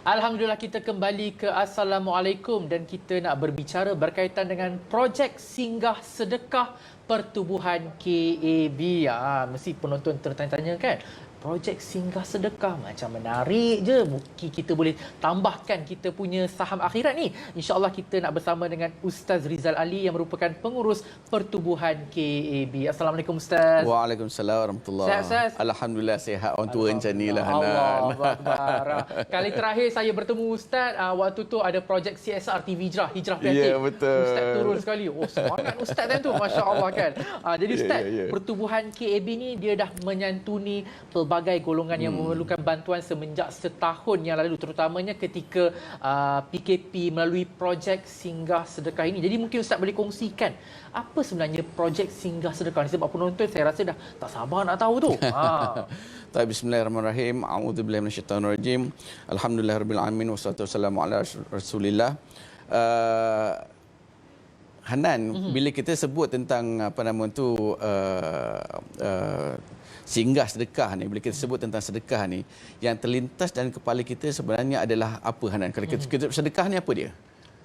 Alhamdulillah kita kembali ke Assalamualaikum dan kita nak berbicara berkaitan dengan projek singgah sedekah pertubuhan KAB. Mesti penonton tertanya-tanya kan, projek singgah sedekah macam menarik je. Mungkin kita boleh tambahkan kita punya saham akhirat ni. InsyaAllah kita nak bersama dengan Ustaz Rizal Ali yang merupakan pengurus pertubuhan KAB. Assalamualaikum Ustaz. Waalaikumsalam warahmatullahi. Sihat Ustaz? Alhamdulillah sihat. Orang tua macam ni lah Hanan. Akbar. Kali terakhir saya bertemu Ustaz, waktu tu ada projek CSR TV Hijrah Piatik. Ya, betul. Ustaz turun sekali. Oh, semangat Ustaz time tu. Masya Allah kan. Jadi Ustaz, pertubuhan KAB ni dia dah menyantuni pelbagai golongan yang memerlukan bantuan semenjak setahun yang lalu, terutamanya ketika PKP melalui projek singgah sedekah ini. Jadi mungkin Ustaz boleh kongsikan apa sebenarnya projek singgah sedekah ni, sebab penonton saya rasa dah tak sabar nak tahu tu. Bismillahirrahmanirrahim. A'udzubillahi minasyaitonirrajim. Alhamdulillahirabbil alamin wassalatu wassalamu ala Rasulillah. Hanan, bila kita sebut tentang singgah sedekah ni, bila kita sebut tentang sedekah ni, yang terlintas dalam kepala kita sebenarnya adalah apa, Hanan? Kalau kita sedekah ni apa dia?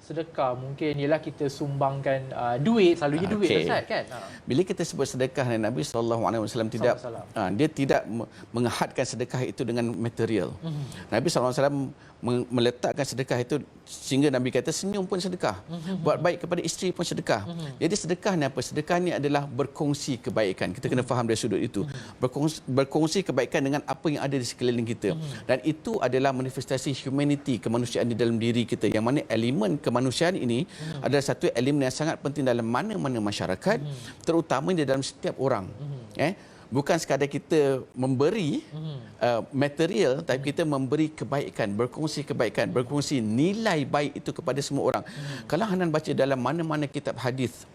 Sedekah mungkin ialah kita sumbangkan duit, selalunya duit Ustaz kan. Bila kita sebut sedekah, Nabi SAW dia tidak mengahadkan sedekah itu dengan material. Nabi SAW meletakkan sedekah itu sehingga Nabi kata senyum pun sedekah, buat baik kepada isteri pun sedekah. Jadi sedekah ni apa? Sedekah ni adalah berkongsi kebaikan. Kita kena faham dari sudut itu. Berkongsi kebaikan dengan apa yang ada di sekeliling kita. Dan itu adalah manifestasi humanity, kemanusiaan di dalam diri kita, yang mana elemen kemanusiaan ini adalah satu elemen yang sangat penting dalam mana-mana masyarakat, terutama di dalam setiap orang. Bukan sekadar kita memberi material, tapi kita memberi kebaikan, berkongsi kebaikan, berkongsi nilai baik itu kepada semua orang. Kalau Hanan baca dalam mana-mana kitab hadis,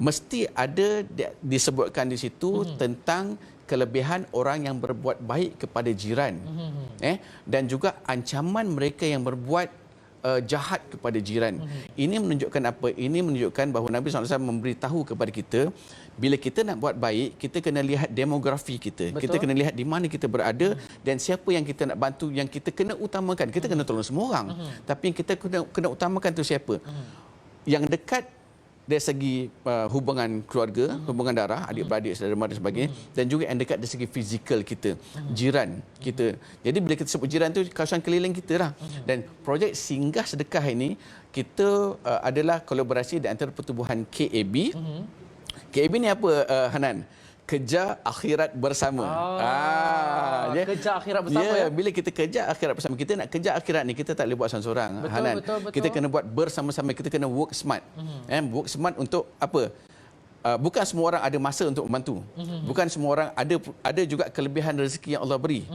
mesti ada disebutkan di situ tentang kelebihan orang yang berbuat baik kepada jiran, dan juga ancaman mereka yang berbuat jahat kepada jiran. Ini menunjukkan apa? Ini menunjukkan bahawa Nabi SAW memberitahu kepada kita, bila kita nak buat baik, kita kena lihat demografi kita. Betul. Kita kena lihat di mana kita berada dan siapa yang kita nak bantu, yang kita kena utamakan. Kita kena tolong semua orang, tapi yang kita kena utamakan tu siapa? Yang dekat dari segi hubungan keluarga, hubungan darah, adik-beradik, saudara-mara dan sebagainya, dan juga yang dekat dari segi fizikal kita, jiran kita. Jadi bila kita sebut jiran tu, kawasan keliling kita lah. Dan projek singgah sedekah ini, kita adalah kolaborasi di antara pertubuhan KAB. KAB ni apa, Hanan? Kejar akhirat bersama. Kejar akhirat bersama. Bila kita kejar akhirat bersama, kita nak kejar akhirat ni, kita tak boleh buat seorang-seorang, Hanan. Betul. Kita kena buat bersama-sama, kita kena work smart. Work smart untuk apa? Bukan semua orang ada masa untuk membantu. Bukan semua orang ada juga kelebihan rezeki yang Allah beri.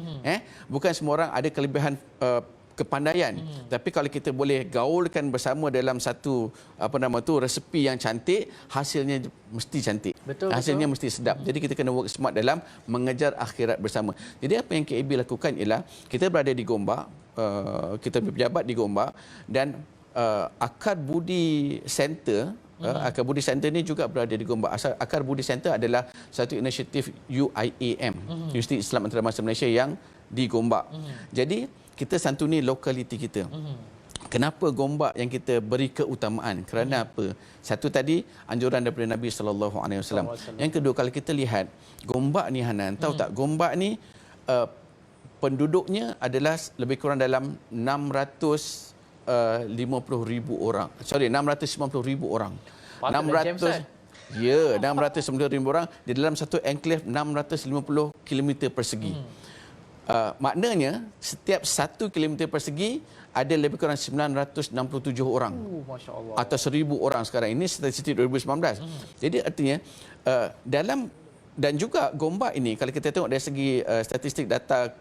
Bukan semua orang ada kelebihan kepandaian. Tapi kalau kita boleh gaulkan bersama dalam satu resepi yang cantik, hasilnya mesti cantik. Hasilnya mesti sedap. Jadi kita kena work smart dalam mengejar akhirat bersama. Jadi apa yang KAB lakukan ialah kita berada di Gombak, kita berjabat di Gombak, dan Akar Budi Center, Akar Budi Center ni juga berada di Gombak. Akar Budi Center adalah satu inisiatif UIAM, Universiti Islam Antarabangsa Malaysia, yang di Gombak. Jadi kita santuni lokaliti kita. Kenapa Gombak yang kita beri keutamaan? Kerana apa? Satu tadi, anjuran daripada Nabi SAW. Yang kedua, kalau kita lihat Gombak ni, Hanan, tahu tak, Gombak ni penduduknya adalah lebih kurang dalam 650,000 orang. 690,000 orang. 690,000 orang di dalam satu enklave 650 km persegi. Maknanya setiap 1 km persegi ada lebih kurang 967 orang. Masya Allah. Atau 1,000 orang sekarang. Ini statistik 2019. Jadi artinya dan juga Gombak ini, kalau kita tengok dari segi statistik data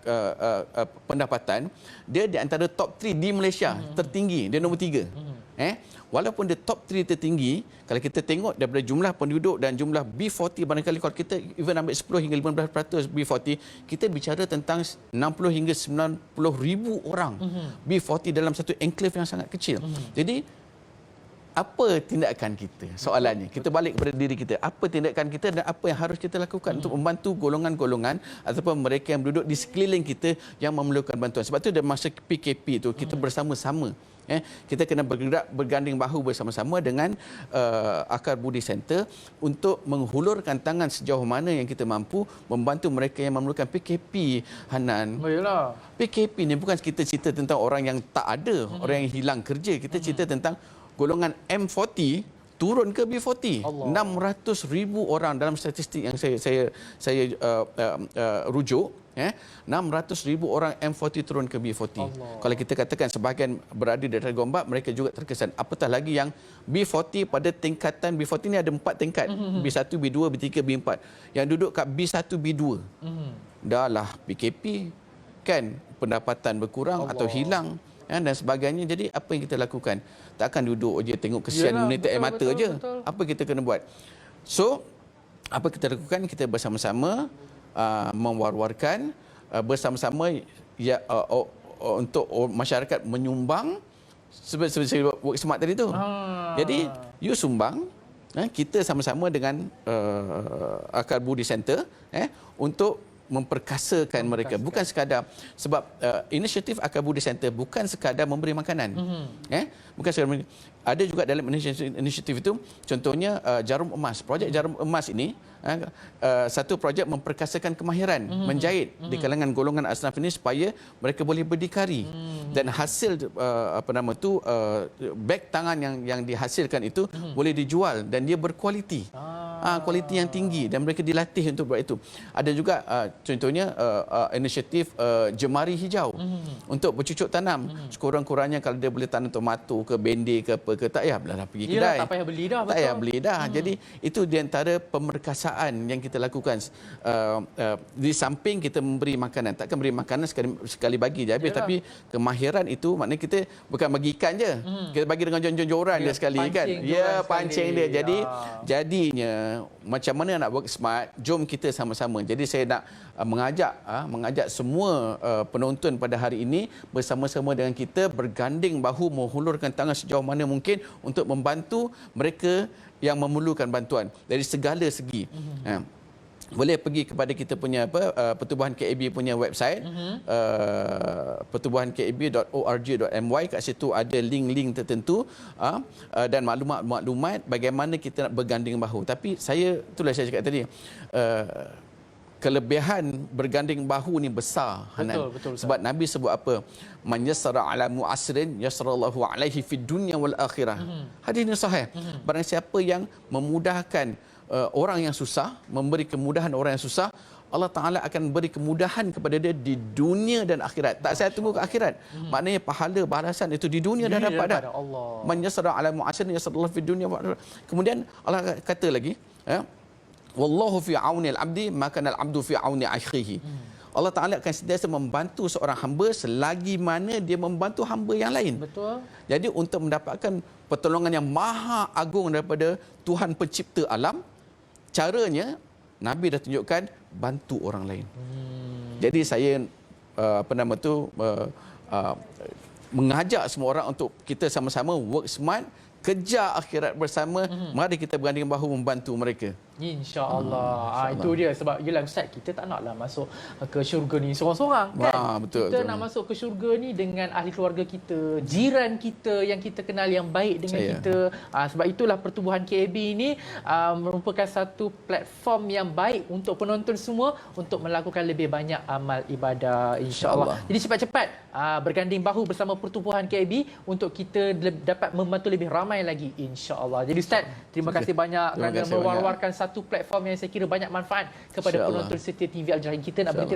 pendapatan, dia di antara top 3 di Malaysia, tertinggi, dia nombor 3. Walaupun dia top 3 tertinggi, kalau kita tengok daripada jumlah penduduk dan jumlah B40, barangkali kalau kita even ambil 10 hingga 15% B40, kita bicara tentang 60 hingga 90,000 orang B40 dalam satu enklave yang sangat kecil. Jadi apa tindakan kita? Soalannya, kita balik kepada diri kita. Apa tindakan kita dan apa yang harus kita lakukan untuk membantu golongan-golongan ataupun mereka yang duduk di sekeliling kita yang memerlukan bantuan. Sebab tu dalam masa PKP tu kita bersama-sama. Kita kena bergerak berganding bahu bersama-sama dengan Akar Budi Center untuk menghulurkan tangan sejauh mana yang kita mampu membantu mereka yang memerlukan PKP, Hanan. Baiklah. PKP ni bukan kita cerita tentang orang yang tak ada, orang yang hilang kerja. Kita cerita tentang golongan M40 turun ke B40. 600,000 orang dalam statistik yang saya rujuk. 600,000 orang M40 turun ke B40. Kalau kita katakan sebahagian berada di atas Gombak, mereka juga terkesan. Apatah lagi yang B40 pada tingkatan B40 ni ada 4 tingkat. B1, B2, B3, B4. Yang duduk kat B1, B2. Dah lah PKP kan, pendapatan berkurang atau hilang dan sebagainya. Jadi apa yang kita lakukan? Takkan duduk je tengok kesian menitik air mata je. Apa kita kena buat? So, apa kita lakukan? Kita bersama-sama mewar-warkan bersama-sama untuk masyarakat menyumbang seperti saya work smart tadi tu. Jadi you sumbang, kita sama-sama dengan Akar Budi Center untuk memperkasakan mereka, bukan sekadar sebab inisiatif Akar Budi Center bukan sekadar memberi makanan. Bukan sekadar ada juga dalam inisiatif itu, contohnya jarum emas. Projek jarum emas ini satu projek memperkasakan kemahiran menjahit di kalangan golongan asnaf ini supaya mereka boleh berdikari. Dan hasil beg tangan yang dihasilkan itu boleh dijual dan dia berkualiti. Kualiti yang tinggi dan mereka dilatih untuk buat itu. Ada juga contohnya inisiatif jemari hijau untuk bercucuk tanam. Sekurang-kurangnya kalau dia boleh tanam tomato ke bendi ke apa ke, tak payah pergi kedai. Tak payah beli dah. Tak payah beli dah. Jadi itu di antara pemerkasaan yang kita lakukan. Di samping kita memberi makanan, takkan beri makanan sekali bagi je habis. Tapi kemahiran itu maknanya kita bukan bagi ikan je. Kita bagi dengan jor-joran dia sekali kan. Pancing dia. Jadi jadinya macam mana nak work smart, jom kita sama-sama. Jadi saya nak mengajak semua penonton pada hari ini bersama-sama dengan kita berganding bahu menghulurkan tangan sejauh mana mungkin untuk membantu mereka yang memerlukan bantuan dari segala segi. Boleh pergi kepada kita punya Pertubuhan KAB punya website, pertubuhankab.org.my. Kat situ ada link-link tertentu dan maklumat-maklumat bagaimana kita nak berganding bahu. Tapi itulah saya cakap tadi, kelebihan berganding bahu ni besar, Hanan. Betul. Sebab Nabi sebut apa? Man yassara ala mu'asrin yassarallahu alaihi fid dunya wal akhirah. Hadis ni sahih. Barang siapa yang memudahkan orang yang susah, memberi kemudahan orang yang susah, Allah Ta'ala akan beri kemudahan kepada dia di dunia dan akhirat. Tak saya tunggu ke akhirat. Maknanya pahala balasan itu di dunia dah dapat dah. Man yassara ala mu'asrin yassarallahu fid dunya wal akhirah. Kemudian Allah kata lagi, wallahu fi auni al-abdi maka al-abdu fi auni akhihi. Allah Ta'ala akan sentiasa membantu seorang hamba selagi mana dia membantu hamba yang lain. Betul. Jadi untuk mendapatkan pertolongan yang maha agung daripada Tuhan pencipta alam, caranya Nabi dah tunjukkan bantu orang lain. Jadi saya mengajak semua orang untuk kita sama-sama work smart, kejar akhirat bersama. Mari kita berganding bahu membantu mereka. InsyaAllah. Itu dia. Sebab yelah Ustaz, kita tak naklah masuk ke syurga ni seorang-seorang kan. Kita nak masuk ke syurga ni dengan ahli keluarga kita, jiran kita yang kita kenal yang baik dengan kita. Sebab itulah Pertubuhan KAB ini merupakan satu platform yang baik untuk penonton semua untuk melakukan lebih banyak amal ibadah, insyaAllah. Jadi cepat-cepat berganding bahu bersama Pertubuhan KAB untuk kita dapat membantu lebih ramai lagi, insyaAllah. Jadi Ustaz, terima kasih banyak kerana mewar-warkan satu platform yang saya kira banyak manfaat kepada penonton setia TV Al-Jahid. Kita nak berhenti